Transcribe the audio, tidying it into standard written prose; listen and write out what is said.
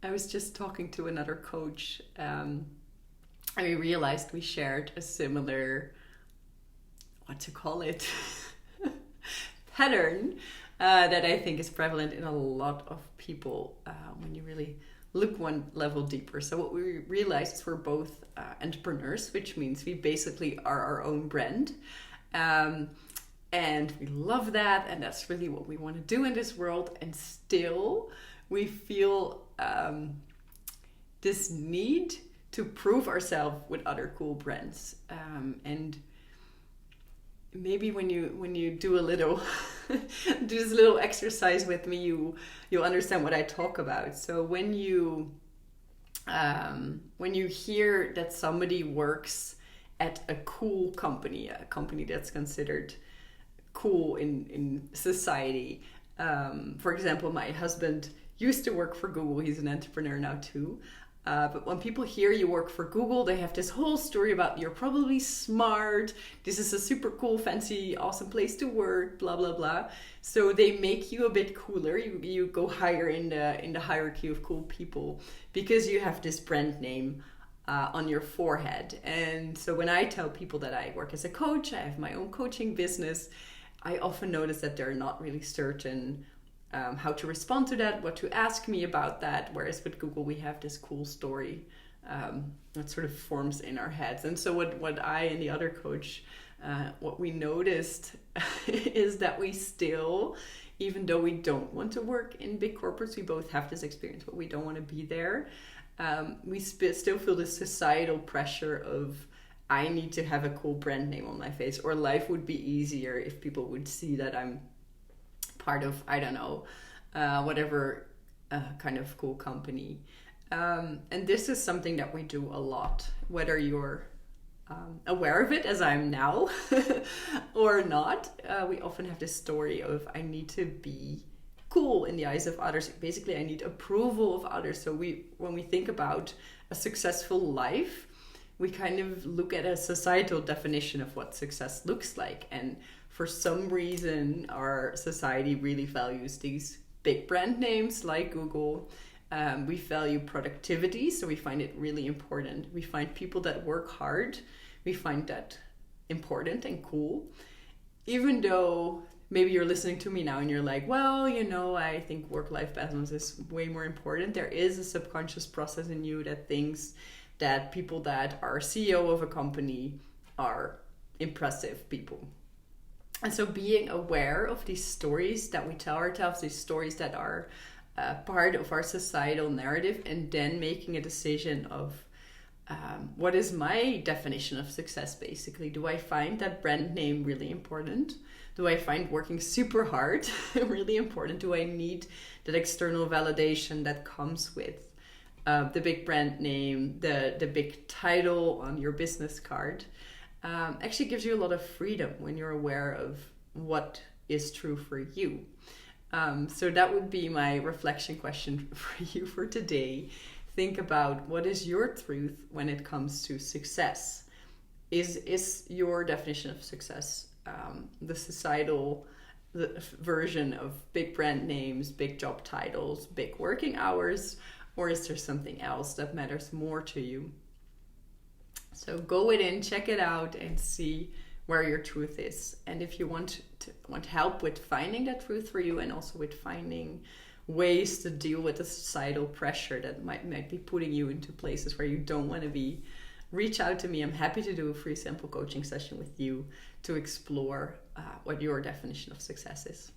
I was just talking to another coach, and we realized we shared a similar, what to call it, pattern that I think is prevalent in a lot of people when you really look one level deeper. So what we realized is we're both entrepreneurs, which means we basically are our own brand. And we love that, and that's really what we want to do in this world. And still, we feel this need to prove ourselves with other cool brands. And maybe when you do a little do this little exercise with me, you'll understand what I talk about. So when you hear that somebody works at a cool company, a company that's considered cool in society. For example, my husband used to work for Google. He's an entrepreneur now too. But when people hear you work for Google, they have this whole story about you're probably smart. This is a super cool, fancy, awesome place to work, blah, blah, blah. So they make you a bit cooler. You go higher in the hierarchy of cool people because you have this brand name on your forehead. And so when I tell people that I work as a coach, I have my own coaching business, I often notice that they're not really certain how to respond to that, what to ask me about that. Whereas with Google, we have this cool story that sort of forms in our heads. And so what I and the other coach, what we noticed is that we still, even though we don't want to work in big corporates, we both have this experience, but we don't want to be there. We still feel this societal pressure of, I need to have a cool brand name on my face, or life would be easier if people would see that I'm part of, I don't know, whatever kind of cool company. And this is something that we do a lot, whether you're aware of it, as I'm now, or not. We often have this story of, I need to be cool in the eyes of others. Basically, I need approval of others. So when we think about a successful life, we kind of look at a societal definition of what success looks like. And for some reason, our society really values these big brand names like Google. We value productivity, so we find it really important. We find people that work hard. We find that important and cool. Even though maybe you're listening to me now and you're like, well, I think work-life balance is way more important. There is a subconscious process in you that thinks that people that are CEO of a company are impressive people. And so being aware of these stories that we tell ourselves, these stories that are part of our societal narrative, and then making a decision of what is my definition of success, basically. Do I find that brand name really important? Do I find working super hard really important? Do I need that external validation that comes with the big brand name, the big title on your business card? Actually gives you a lot of freedom when you're aware of what is true for you. So that would be my reflection question for you for today. Think about, what is your truth when it comes to success? Is your definition of success the societal version of big brand names, big job titles, big working hours, or is there something else that matters more to you? So go within, check it out, and see where your truth is. And if you want help with finding that truth for you, and also with finding ways to deal with the societal pressure that might be putting you into places where you don't want to be, reach out to me. I'm happy to do a free sample coaching session with you to explore what your definition of success is.